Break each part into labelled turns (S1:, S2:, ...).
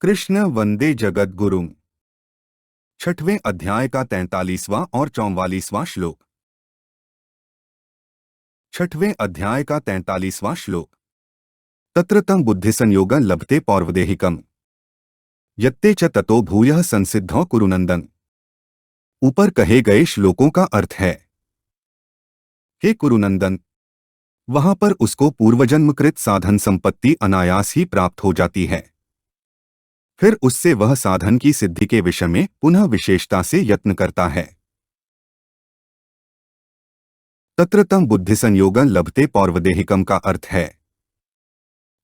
S1: कृष्ण वंदे जगत गुरुम। छठवें अध्याय का 43वां और 44वां श्लोक। छठवें अध्याय का 43वां श्लोक। तत्र तं बुद्धिसंयोगं लभते पौर्वदेहिकम् यत्ते च ततो भूयः संसिद्धौ कुरुनंदन। ऊपर कहे गए श्लोकों का अर्थ है, हे कुरुनंदन, वहां पर उसको पूर्वजन्मकृत साधन संपत्ति अनायास ही प्राप्त हो जाती है। फिर उससे वह साधन की सिद्धि के विषय में पुनः विशेषता से यत्न करता है। तत्र तं बुद्धिसंयोगं लभते पौर्वदेहिकम का अर्थ है,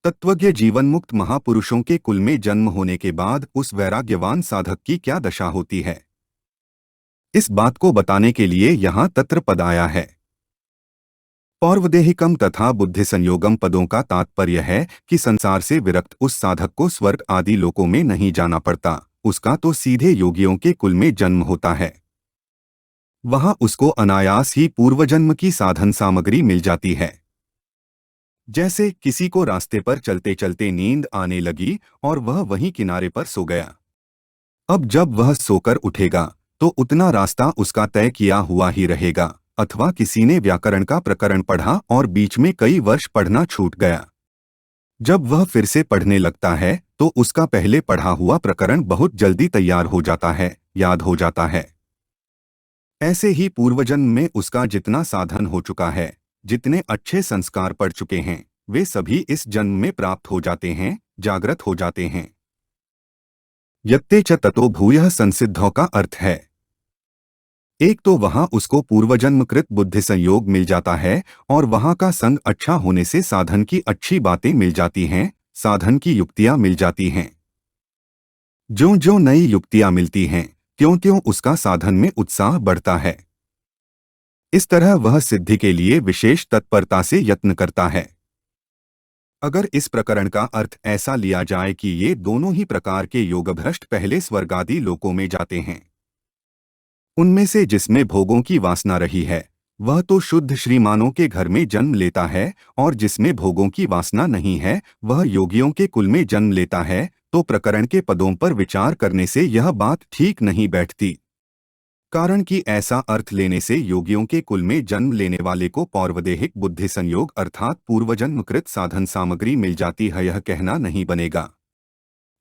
S1: तत्वज्ञ जीवन मुक्त महापुरुषों के कुल में जन्म होने के बाद उस वैराग्यवान साधक की क्या दशा होती है। इस बात को बताने के लिए यहाँ तत्र पद आया है। पौर्वदेहिकम तथा बुद्धि संयोगम पदों का तात्पर्य है कि संसार से विरक्त उस साधक को स्वर्ग आदि लोकों में नहीं जाना पड़ता, उसका तो सीधे योगियों के कुल में जन्म होता है। वहां उसको अनायास ही पूर्वजन्म की साधन सामग्री मिल जाती है। जैसे किसी को रास्ते पर चलते चलते नींद आने लगी और वह वहीं किनारे पर सो गया। अब जब वह सोकर उठेगा तो उतना रास्ता उसका तय किया हुआ ही रहेगा, अथवा किसी ने व्याकरण का प्रकरण पढ़ा और बीच में कई वर्ष पढ़ना छूट गया। जब वह फिर से पढ़ने लगता है तो उसका पहले पढ़ा हुआ प्रकरण बहुत जल्दी तैयार हो जाता है, याद हो जाता है। ऐसे ही पूर्वजन्म में उसका जितना साधन हो चुका है, जितने अच्छे संस्कार पड़ चुके हैं, वे सभी इस जन्म में प्राप्त हो जाते हैं, जागृत हो जाते हैं। यत्ते च ततो भूयः संसिद्धौ का अर्थ है, एक तो वहां उसको पूर्वजन्मकृत बुद्धि संयोग मिल जाता है और वहां का संग अच्छा होने से साधन की अच्छी बातें मिल जाती हैं, साधन की युक्तियां मिल जाती हैं। ज्यों ज्यों नई युक्तियां मिलती हैं त्यों त्यों उसका साधन में उत्साह बढ़ता है। इस तरह वह सिद्धि के लिए विशेष तत्परता से यत्न करता है। अगर इस प्रकरण का अर्थ ऐसा लिया जाए कि ये दोनों ही प्रकार के योगभ्रष्ट पहले स्वर्गादि लोकों में जाते हैं, उनमें से जिसमें भोगों की वासना रही है वह तो शुद्ध श्रीमानों के घर में जन्म लेता है, और जिसमें भोगों की वासना नहीं है वह योगियों के कुल में जन्म लेता है, तो प्रकरण के पदों पर विचार करने से यह बात ठीक नहीं बैठती। कारण कि ऐसा अर्थ लेने से योगियों के कुल में जन्म लेने वाले को पौर्वदेहिक बुद्धि संयोग अर्थात पूर्वजन्मकृत साधन सामग्री मिल जाती है, यह कहना नहीं बनेगा।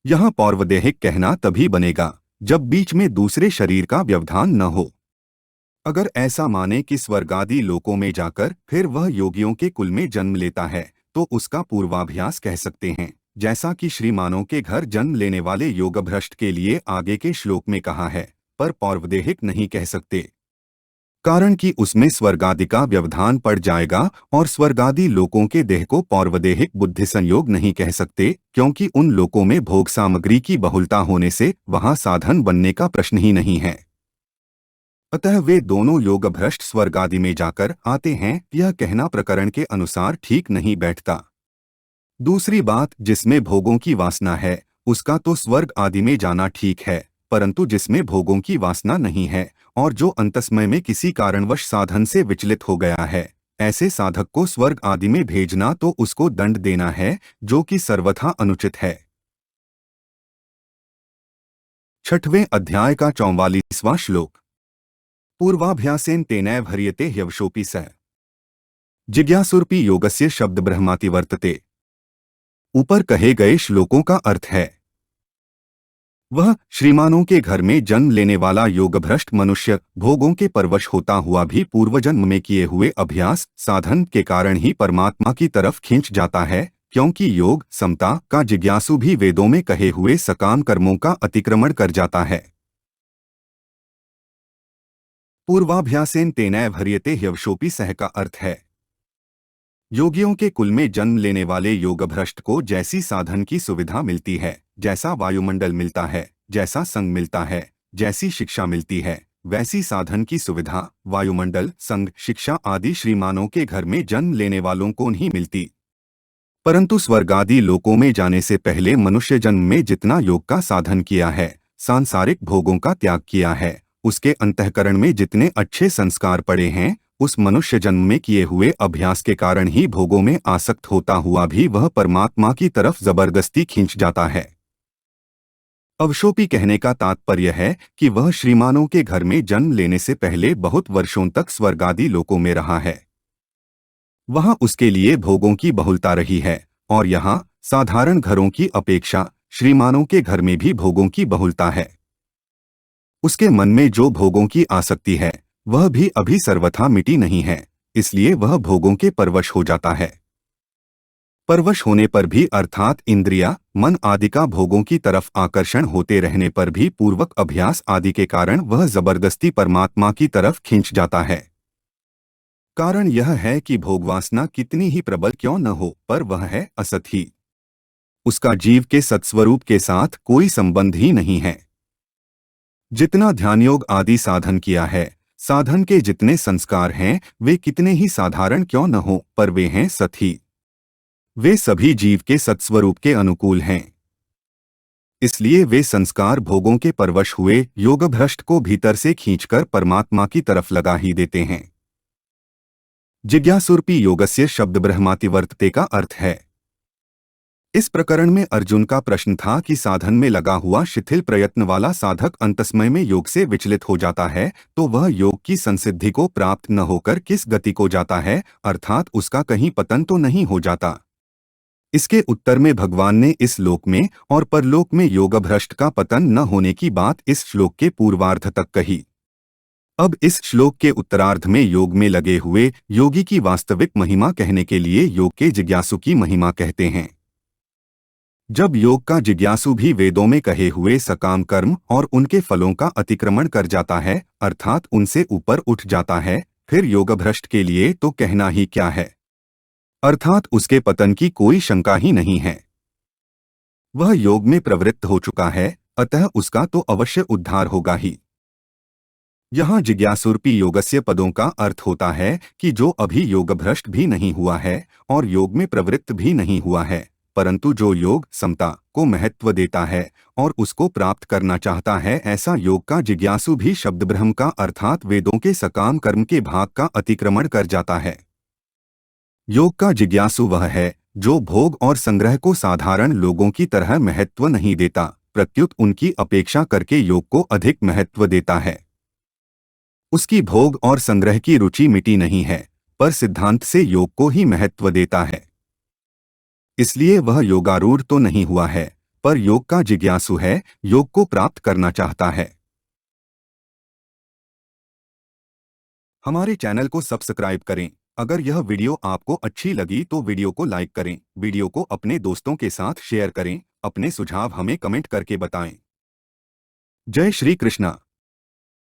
S1: यह पौर्वदेहिक कहना तभी बनेगा जब बीच में दूसरे शरीर का व्यवधान न हो। अगर ऐसा माने कि स्वर्गादि लोकों में जाकर फिर वह योगियों के कुल में जन्म लेता है तो उसका पूर्वाभ्यास कह सकते हैं, जैसा कि श्रीमानों के घर जन्म लेने वाले योगभ्रष्ट के लिए आगे के श्लोक में कहा है, पर पौर्वदेहिक नहीं कह सकते। कारण कि उसमें स्वर्गादि का व्यवधान पड़ जाएगा और स्वर्गादि लोकों के देह को पौर्वदेहिक बुद्धि संयोग नहीं कह सकते, क्योंकि उन लोकों में भोग सामग्री की बहुलता होने से वहां साधन बनने का प्रश्न ही नहीं है। अतः वे दोनों योगभ्रष्ट स्वर्ग आदि में जाकर आते हैं, यह कहना प्रकरण के अनुसार ठीक नहीं बैठता। दूसरी बात, जिसमें भोगों की वासना है उसका तो स्वर्ग आदि में जाना ठीक है, परंतु जिसमें भोगों की वासना नहीं है और जो अंतस्मय में किसी कारणवश साधन से विचलित हो गया है, ऐसे साधक को स्वर्ग आदि में भेजना तो उसको दंड देना है, जो कि सर्वथा अनुचित है। छठवें अध्याय का 44वां श्लोक। पूर्वाभ्यासेन तेनैव ह्रियते ह्यवशोऽपि सः जिज्ञासुरपि योगस्य शब्द ब्रह्माति वर्तते। ऊपर कहे गए श्लोकों का अर्थ है, वह श्रीमानों के घर में जन्म लेने वाला योगभ्रष्ट मनुष्य भोगों के परवश होता हुआ भी पूर्वजन्म में किए हुए अभ्यास साधन के कारण ही परमात्मा की तरफ खींच जाता है, क्योंकि योग समता का जिज्ञासु भी वेदों में कहे हुए सकाम कर्मों का अतिक्रमण कर जाता है। पूर्वाभ्यासेन तेनैव ह्रियते ह्यवशोऽपि सः का अर्थ है, योगियों के कुल में जन्म लेने वाले योगभ्रष्ट को जैसी साधन की सुविधा मिलती है, जैसा वायुमंडल मिलता है, जैसा संग मिलता है, जैसी शिक्षा मिलती है, वैसी साधन की सुविधा वायुमंडल संग शिक्षा आदि श्रीमानों के घर में जन्म लेने वालों को नहीं मिलती। परंतु स्वर्गादि लोकों में जाने से पहले मनुष्य जन्म में जितना योग का साधन किया है, सांसारिक भोगों का त्याग किया है, उसके अंतःकरण में जितने अच्छे संस्कार पड़े हैं, उस मनुष्य जन्म में किए हुए अभ्यास के कारण ही भोगों में आसक्त होता हुआ भी वह परमात्मा की तरफ जबरदस्ती खींच जाता है। अवशोपी कहने का तात्पर्य है कि वह श्रीमानों के घर में जन्म लेने से पहले बहुत वर्षों तक स्वर्ग आदि लोकों में रहा है। वहां उसके लिए भोगों की बहुलता रही है और यहाँ साधारण घरों की अपेक्षा श्रीमानों के घर में भी भोगों की बहुलता है। उसके मन में जो भोगों की आसक्ति है वह भी अभी सर्वथा मिटी नहीं है, इसलिए वह भोगों के परवश हो जाता है। परवश होने पर भी अर्थात इंद्रिया, मन आदि का भोगों की तरफ आकर्षण होते रहने पर भी पूर्वक अभ्यास आदि के कारण वह जबरदस्ती परमात्मा की तरफ खींच जाता है। कारण यह है कि भोगवासना कितनी ही प्रबल क्यों न हो, पर वह है असत ही। उसका जीव के सत्स्वरूप के साथ कोई संबंध ही नहीं है। जितना ध्यान योग आदि साधन किया है, साधन के जितने संस्कार हैं वे कितने ही साधारण क्यों न हो, पर वे हैं सत ही। वे सभी जीव के सत्स्वरूप के अनुकूल हैं। इसलिए वे संस्कार भोगों के परवश हुए योगभ्रष्ट को भीतर से खींचकर परमात्मा की तरफ लगा ही देते हैं। जिज्ञासुरपि योगस्य शब्द ब्रह्मातिवर्तते का अर्थ है। इस प्रकरण में अर्जुन का प्रश्न था कि साधन में लगा हुआ शिथिल प्रयत्न वाला साधक अंतस्मय में योग से विचलित हो जाता है तो वह योग की संसिद्धि को प्राप्त न होकर किस गति को जाता है, अर्थात उसका कहीं पतन तो नहीं हो जाता। इसके उत्तर में भगवान ने इस लोक में और परलोक में योगभ्रष्ट का पतन न होने की बात इस श्लोक के पूर्वार्ध तक कही। अब इस श्लोक के उत्तरार्ध में योग में लगे हुए योगी की वास्तविक महिमा कहने के लिए योग के जिज्ञासु की महिमा कहते हैं। जब योग का जिज्ञासु भी वेदों में कहे हुए सकाम कर्म और उनके फलों का अतिक्रमण कर जाता है, अर्थात उनसे ऊपर उठ जाता है, फिर योगभ्रष्ट के लिए तो कहना ही क्या है, अर्थात उसके पतन की कोई शंका ही नहीं है। वह योग में प्रवृत्त हो चुका है, अतः उसका तो अवश्य उद्धार होगा ही। यहाँ जिज्ञासुरपि योगस्य पदों का अर्थ होता है कि जो अभी योगभ्रष्ट भी नहीं हुआ है और योग में प्रवृत्त भी नहीं हुआ है, परंतु जो योग समता को महत्व देता है और उसको प्राप्त करना चाहता है, ऐसा योग का जिज्ञासु भी शब्द ब्रह्म का अर्थात वेदों के सकाम कर्म के भाग का अतिक्रमण कर जाता है। योग का जिज्ञासु वह है जो भोग और संग्रह को साधारण लोगों की तरह महत्व नहीं देता, प्रत्युत उनकी अपेक्षा करके योग को अधिक महत्व देता है। उसकी भोग और संग्रह की रुचि मिटी नहीं है, पर सिद्धांत से योग को ही महत्व देता है। इसलिए वह योगारूढ़ तो नहीं हुआ है, पर योग का जिज्ञासु है, योग को प्राप्त करना चाहता है। हमारे चैनल को सब्सक्राइब करें। अगर यह वीडियो आपको अच्छी लगी तो वीडियो को लाइक करें, वीडियो को अपने दोस्तों के साथ शेयर करें, अपने सुझाव हमें कमेंट करके बताएं। जय श्री कृष्णा।